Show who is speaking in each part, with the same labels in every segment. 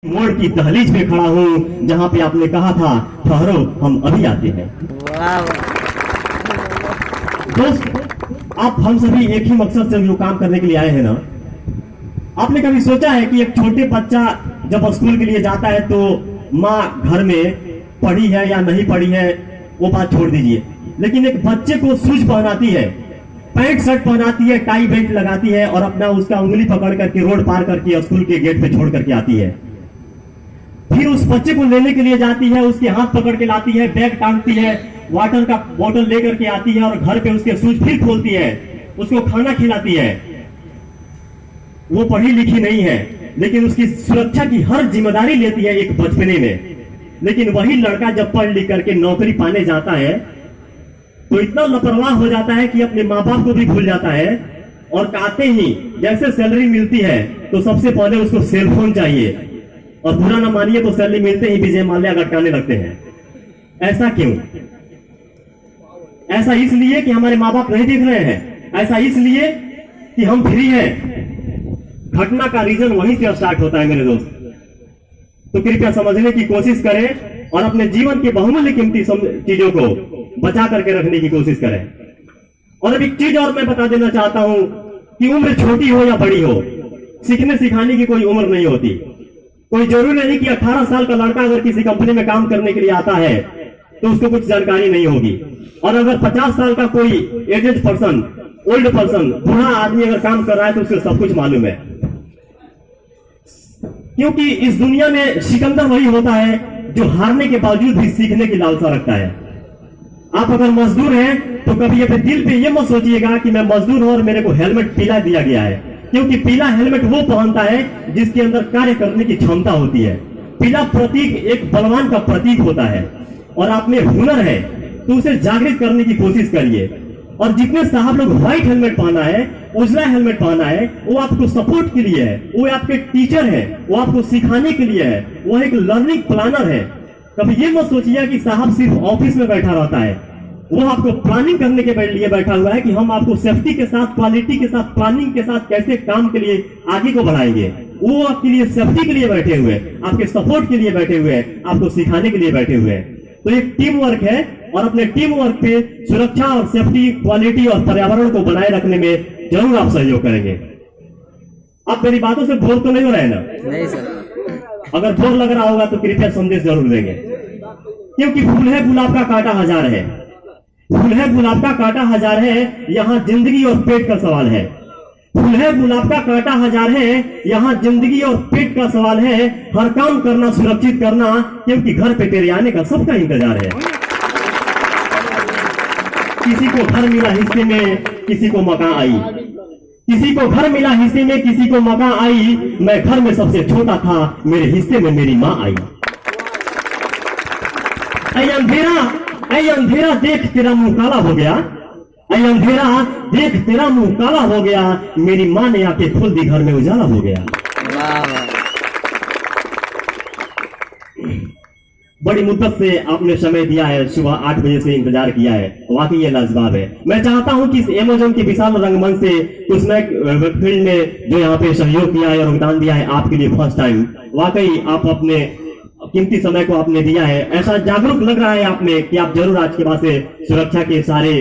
Speaker 1: मोड़ की दहलीज पे खड़ा हूँ जहाँ पे आपने कहा था ठहरो हम अभी आते हैं। दोस्त, आप हम सभी एक ही मकसद से जो काम करने के लिए आए हैं ना। आपने कभी सोचा है कि एक छोटे बच्चा जब स्कूल के लिए जाता है तो माँ घर में पढ़ी है या नहीं पढ़ी है वो बात छोड़ दीजिए, लेकिन एक बच्चे को शूज पहनाती है, पैंट शर्ट पहनाती है, टाई बेल्ट लगाती है और अपना उसका उंगली पकड़ करके रोड पार करके स्कूल के गेट पे छोड़ करके आती है। फिर उस बच्चे को लेने के लिए जाती है, उसके हाथ पकड़ के लाती है, बैग टांगती है, वाटर का बोतल लेकर के आती है और घर पे उसके शूज फिर खोलती है, उसको खाना खिलाती है। वो पढ़ी लिखी नहीं है लेकिन उसकी सुरक्षा की हर जिम्मेदारी लेती है एक बचपने में। लेकिन वही लड़का जब पढ़ लिख करके नौकरी पाने जाता है तो इतना लापरवाह हो जाता है कि अपने माँ बाप को भी भूल जाता है और आते ही जैसे सैलरी मिलती है तो सबसे पहले उसको सेलफोन चाहिए और बुरा ना मानिए तो सैलरी मिलते ही विजय माल्या लटकाने लगते हैं। ऐसा क्यों? ऐसा इसलिए कि हमारे माँ बाप नहीं देख रहे हैं, ऐसा इसलिए कि हम फ्री हैं। घटना का रीजन वहीं से स्टार्ट होता है मेरे दोस्त। तो कृपया समझने की कोशिश करें और अपने जीवन के बहुमूल्य कीमती चीजों को बचा करके रखने की कोशिश करें। और अब एक चीज और मैं बता देना चाहता हूं कि उम्र छोटी हो या बड़ी हो, सीखने सिखाने की कोई उम्र नहीं होती। कोई जरूरी नहीं कि 18 साल का लड़का अगर किसी कंपनी में काम करने के लिए आता है तो उसको कुछ जानकारी नहीं होगी, और अगर 50 साल का कोई एजेड पर्सन, ओल्ड पर्सन, बूढ़ा आदमी अगर काम कर रहा है तो उसको सब कुछ मालूम है। क्योंकि इस दुनिया में सिकंदर वही होता है जो हारने के बावजूद भी सीखने की लालसा रखता है। आप अगर मजदूर हैं तो कभी अपने दिल पे ये मत सोचिएगा कि मैं मजदूर हूं और मेरे को हेलमेट पीला दिया गया है, क्योंकि पीला हेलमेट वो पहनता है जिसके अंदर कार्य करने की क्षमता होती है। पीला प्रतीक एक बलवान का प्रतीक होता है और आप में हुनर है तो उसे जागृत करने की कोशिश करिए। और जितने साहब लोग व्हाइट हेलमेट पहना है, उजला हेलमेट पहना है, वो आपको सपोर्ट के लिए है, वो आपके टीचर है, वो आपको सिखाने के लिए है, वो एक लर्निंग प्लानर है। कभी ये मत सोचिए कि साहब सिर्फ ऑफिस में बैठा रहता है, वो आपको प्लानिंग करने के लिए बैठा हुआ है कि हम आपको सेफ्टी के साथ, क्वालिटी के साथ, प्लानिंग के साथ कैसे काम के लिए आगे को बढ़ाएंगे। वो आपके लिए सेफ्टी के लिए बैठे हुए, आपके सपोर्ट के लिए बैठे हुए, आपको सिखाने के लिए बैठे हुए। तो एक टीम वर्क है और अपने टीम वर्क पे सुरक्षा और सेफ्टी, क्वालिटी और पर्यावरण को बनाए रखने में जरूर आप सहयोग करेंगे। आप मेरी बातों से बोर तो नहीं हो रहे ना?
Speaker 2: नहीं सर।
Speaker 1: अगर बोर लग रहा होगा तो कृपया संदेश जरूर देंगे, क्योंकि फूल है गुलाब का कांटा हजार है, फूल है गुलाब का कांटा हजार है, यहाँ जिंदगी और पेट का सवाल है। फूल है गुलाब का कांटा हजार है, यहाँ जिंदगी और पेट का सवाल है। हर काम करना, सुरक्षित करना, क्योंकि घर पे तेरे आने का सबका इंतजार है। किसी को घर मिला हिस्से में, किसी को मकान आई, किसी को घर मिला हिस्से में, किसी को मकान आई। मैं घर में सबसे छोटा था, मेरे हिस्से में मेरी माँ आई। ऐ अंधेरा देख तेरा मुंह काला हो गया, ऐ अंधेरा देख तेरा मुंह काला हो गया, मेरी माँ ने आके खोल दी, घर में उजाला हो गया। बड़ी मुद्दत से आपने समय दिया है, सुबह 8 बजे से इंतजार किया है, वाकई ये लाजवाब है। मैं चाहता हूं कि इस एमेजॉन के विशाल रंगमंच से कुछ नए फील्ड में जो यहाँ पे सहयोग किया है और योगदान दिया है, आपके लिए फर्स्ट टाइम वाकई आप अपने कीमती समय को आपने दिया है। ऐसा जागरूक लग रहा है आप में कि आप जरूर आज के बाद से सुरक्षा के सारे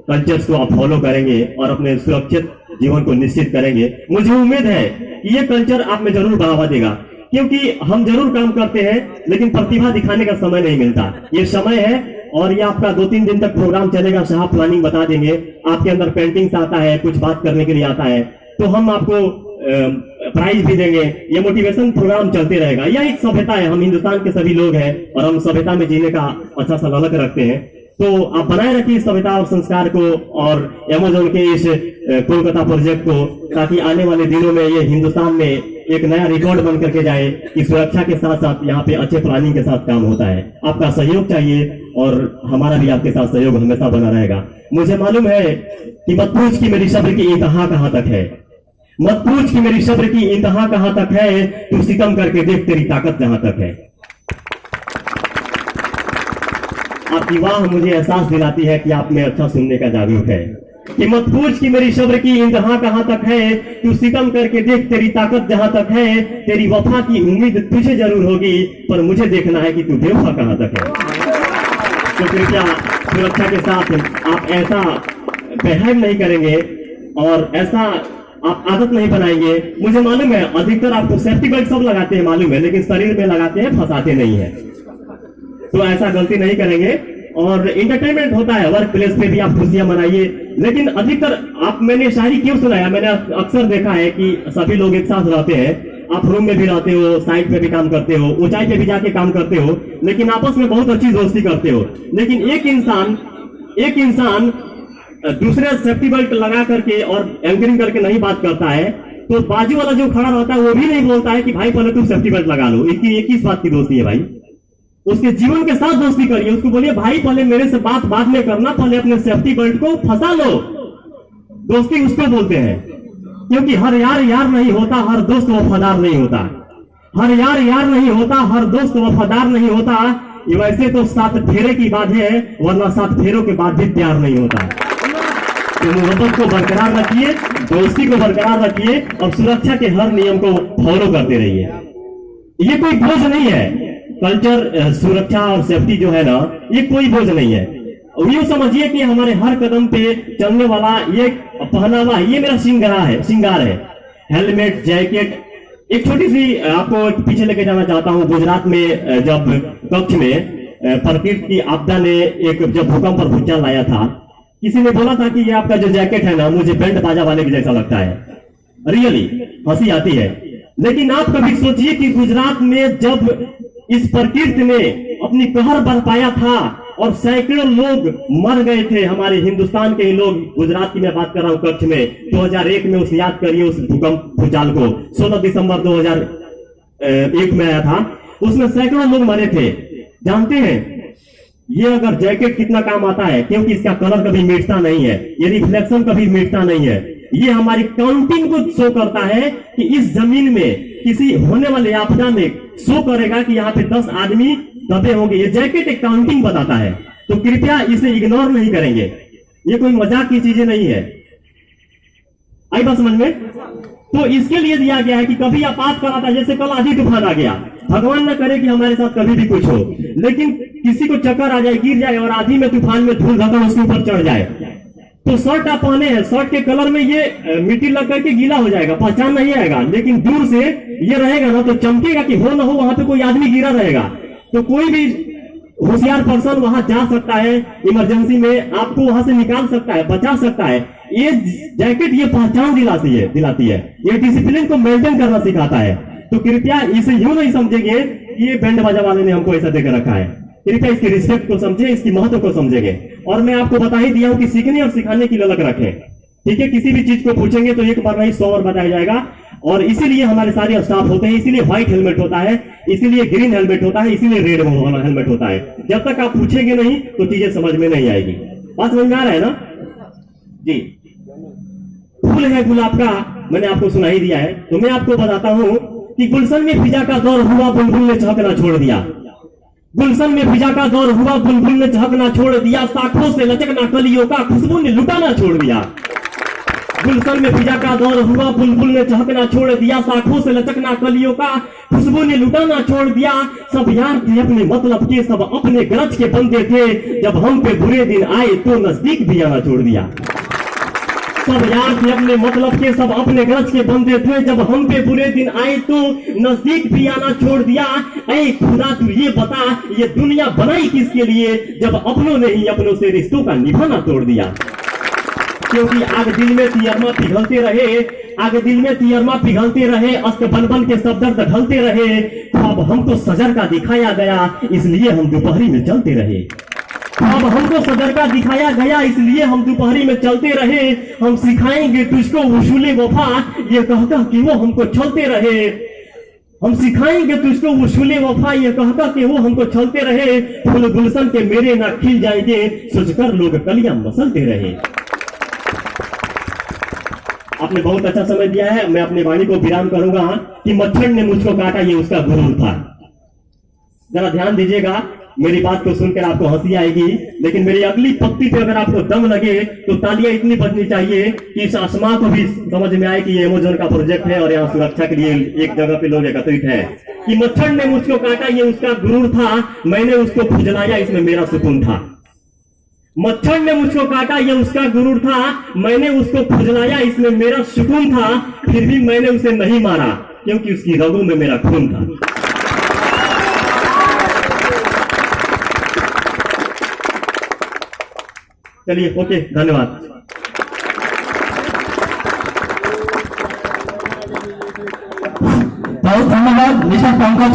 Speaker 1: कल्चर्स को आप फॉलो करेंगे और अपने सुरक्षित जीवन को निश्चित करेंगे। मुझे उम्मीद है कि ये कल्चर आप में जरूर बढ़ावा देगा, क्योंकि हम जरूर काम करते हैं लेकिन प्रतिभा दिखाने का समय नहीं मिलता। ये समय है और ये आपका 2-3 दिन तक प्रोग्राम चलेगा, साहब प्लानिंग बता देंगे। आपके अंदर पेंटिंग्स आता है, कुछ बात करने के लिए आता है, तो हम आपको प्राइज भी देंगे। ये मोटिवेशन प्रोग्राम चलते रहेगा। यह एक सभ्यता है, हम हिंदुस्तान के सभी लोग हैं और हम सभ्यता में जीने का अच्छा सा ललक रखते हैं। तो आप बनाए रखिए इस सभ्यता और संस्कार को और अमेज़न के इस कोलकाता प्रोजेक्ट को, ताकि आने वाले दिनों में ये हिंदुस्तान में एक नया रिकॉर्ड बन करके जाए कि सुरक्षा के साथ साथ यहाँ पे अच्छे प्लानिंग के साथ काम होता है। आपका सहयोग चाहिए और हमारा भी आपके साथ सहयोग हमेशा बना रहेगा। मुझे मालूम है कि मत पूछ कि मेरी सब्र की इंतहा कहाँ तक है, मत पूछ कि मेरी सब्र की इंतहा कहाँ तक है, तू सितम करके देख तेरी ताकत जहां तक है। आपकी वाह मुझे एहसास दिलाती है कि आप में अच्छा सुनने का जागरूक है। कि मत पूछ कि मेरी सब्र की इंतहा कहां तक है, तू सितम करके देख तेरी ताकत जहां तक है, तेरी वफा की उम्मीद तुझे जरूर होगी, पर मुझे देखना है कि तू बेवफा कहां तक है। तो कृपया सुरक्षा के साथ आप ऐसा बिहेव नहीं करेंगे और ऐसा आप आदत नहीं बनाएंगे। मुझे मालूम है अधिकतर आपको सेफ्टी बेल्ट सब लगाते हैं मालूम है, लेकिन शरीर में लगाते हैं, फंसाते नहीं है। तो ऐसा गलती नहीं करेंगे। और इंटरटेनमेंट होता है वर्क प्लेस पे भी, आप खुशियां मनाइए, लेकिन अधिकतर आप, मैंने शायरी क्यों सुनाया, मैंने अक्सर देखा है कि सभी लोग एक साथ रहते हैं, आप रूम में भी रहते हो, साइड पे भी काम करते हो, ऊंचाई पे भी जाके काम करते हो, लेकिन आपस में बहुत अच्छी दोस्ती करते हो, लेकिन एक इंसान दूसरे सेफ्टी बेल्ट लगा करके और एंकरिंग करके नहीं बात करता है, तो बाजू वाला जो खड़ा रहता है वो भी नहीं बोलता है कि भाई पहले तुम सेफ्टी बेल्ट लगा लो। इसकी एक किस बात की दोस्ती है भाई? उसके जीवन के साथ दोस्ती करिए, उसको बोलिए भाई पहले मेरे से बात बाद में करना, पहले अपने सेफ्टी बेल्ट को फंसा लो। दोस्ती उसको बोलते हैं, क्योंकि हर यार यार नहीं होता, हर दोस्त वफादार नहीं होता। हर यार यार नहीं होता, हर दोस्त वफादार नहीं होता। ये वैसे तो 7 फेरे की बात है, वरना 7 फेरों के बाद भी प्यार नहीं होता। तो मोहब्बत को बरकरार रखिए, दोस्ती को बरकरार रखिए और सुरक्षा के हर नियम को फॉलो करते रहिए। ये कोई बोझ नहीं है, कल्चर, सुरक्षा और सेफ्टी जो है ना, ये कोई बोझ नहीं है। यूं समझिए कि हमारे हर कदम पे चलने वाला ये पहनावा, ये मेरा श्रृंगार है। Helmet, jacket. एक छोटी सी आपको पीछे लेके जाना चाहता हूं। गुजरात में जब कच्छ में प्रकृति की आपदा ने जब भूकंप पर भूचाल आया था, किसी ने बोला था कि ये आपका जो जैकेट है ना, मुझे बैंड बाजा वाले के जैसा लगता है। रियली हंसी आती है, लेकिन आप कभी सोचिए कि गुजरात में जब इस प्रकृति ने अपनी कहर बरपाया था और सैकड़ों लोग मर गए थे, हमारे हिंदुस्तान के ही लोग, गुजरात की मैं बात कर रहा हूं, कच्छ में 2001 में, उस याद करिए उस भूकंप भूचाल को, 16 दिसंबर 2001 में आया था, उसमें सैकड़ों लोग मरे थे। जानते हैं ये अगर जैकेट कितना काम आता है, क्योंकि इसका कलर कभी मिटता नहीं है, ये रिफ्लेक्शन कभी मिटता नहीं है। ये हमारी काउंटिंग को शो करता है कि इस जमीन में किसी होने वाले आपदा में शो करेगा कि यहाँ पे 10 आदमी दबे होंगे। ये जैकेट एक काउंटिंग बताता है, तो कृपया इसे इग्नोर नहीं करेंगे। ये कोई मजाक की चीजें नहीं है। आई बात समझ में? तो इसके लिए दिया गया है कि कभी आपात कराता, जैसे कल आंधी तूफान आ गया, भगवान न करे कि हमारे साथ कभी भी कुछ हो, लेकिन किसी को चक्कर आ जाए, गिर जाए और आंधी में तूफान में धूल धक्का उसके ऊपर चढ़ जाए, तो शर्ट आप पहने हैं, शर्ट के कलर में ये मिट्टी लग करके गीला हो जाएगा, पहचान नहीं आएगा, लेकिन दूर से ये रहेगा ना तो चमकेगा कि हो ना हो वहां पे कोई आदमी गिरा रहेगा। तो कोई भी होशियार पर्सन वहां जा सकता है, इमरजेंसी में आपको वहां से निकाल सकता है, बचा सकता है। ये जैकेट ये पहचान दिलाती है, ये डिसिप्लिन को मेंटेन करना सिखाता है। तो कृपया इसे यूं नहीं समझेंगे कि ये बैंड बाजा वाले ने हमको ऐसा देकर रखा है। कृपया इसकी रिस्पेक्ट को समझे, इसकी महत्व को समझेंगे। और मैं आपको बता ही दिया हूं कि सीखने और सिखाने की ललक रखें, ठीक है? किसी भी चीज को पूछेंगे तो एक बार नहीं 100 बार बताया जाएगा, और इसीलिए हमारे सारे स्टाफ होते हैं, इसीलिए व्हाइट हेलमेट होता है, इसीलिए ग्रीन हेलमेट होता है, इसीलिए रेड वाला हेलमेट होता है। जब तक आप पूछेंगे नहीं तो चीजें समझ में नहीं आएगी। बात समझ में आ रहा है ना जी? फूल है गुलाब का, मैंने आपको सुना ही दिया है, तो मैं आपको बताता हूं कि गुलशन में फिजा का दौर हुआ, बुलबुल ने चहकना छोड़ दिया। गुलशन में फिजा का दौर हुआ, बुलबुल ने चहकना छोड़ दिया, शाखों से लचकना कलियों का खुशबू ने लुटाना छोड़ दिया। गुलशन में फिजा का दौर हुआ, बुलबुल ने चहकना छोड़ दिया, शाखों से लचकना कलियों का खुशबू ने लुटाना छोड़ दिया। सब यार थे अपने मतलब के, सब अपने गरज के बंदे थे, जब हम पे बुरे दिन आए तो नजदीक भी आना छोड़ दिया। सब यार थे अपने मतलब के, सब अपने गरज के बंदे थे, जब हम पे बुरे दिन आए तो नजदीक भी आना छोड़ दिया। ऐ खुदा तू ये बता, ये दुनिया बनाई किसके लिए, जब अपनों ने ही अपनों से रिश्तों का निभाना तोड़ दिया। क्योंकि आग दिल में तियरमा पिघलते रहे, आग दिल में तियरमा पिघलते रहे, अस्त बन बन के सब दर्द ढलते रहे। अब हमको सजर का दिखाया गया, इसलिए हम दोपहरी में चलते रहे। अब हमको सदर का दिखाया गया, इसलिए हम दोपहरी में चलते रहे। हम सिखाएंगे तुझको उसूले वफा, ये कहकर कि वो हमको चलते रहे। हम सिखाएंगे तुझको उसूले वफा, ये कहकर कि वो हमको चलते रहे। फूल गुलशन के मेरे ना खिल जाएंगे, सोचकर लोग कलियां मसलते रहे। आपने बहुत अच्छा समय दिया है। मैं अपने वाणी को विराम करूंगा कि मच्छर ने मुझको काटा, ये उसका गुरूर था। जरा ध्यान दीजिएगा। मेरी बात को सुनकर आपको हंसी आएगी, लेकिन मेरी अगली पंक्ति पे अगर आपको दम लगे तो तालियां इतनी बजनी चाहिए कि इस आसमां को भी समझ में आए कि ये अमेज़न का प्रोजेक्ट है और यहाँ सुरक्षा के लिए एक जगह पे लोग एकत्रित है। कि मच्छर ने मुझको काटा ये उसका गुरूर था, मैंने उसको फुजलाया इसमें मेरा सुकून था। मच्छर ने मुझको काटा ये उसका गुरूर था, मैंने उसको फुजलाया इसमें मेरा सुकून था, फिर भी मैंने उसे नहीं मारा क्योंकि उसकी रगों में मेरा खून था। चलिए, ओके, धन्यवाद।
Speaker 3: बहुत धन्यवाद मिस्टर पंकज।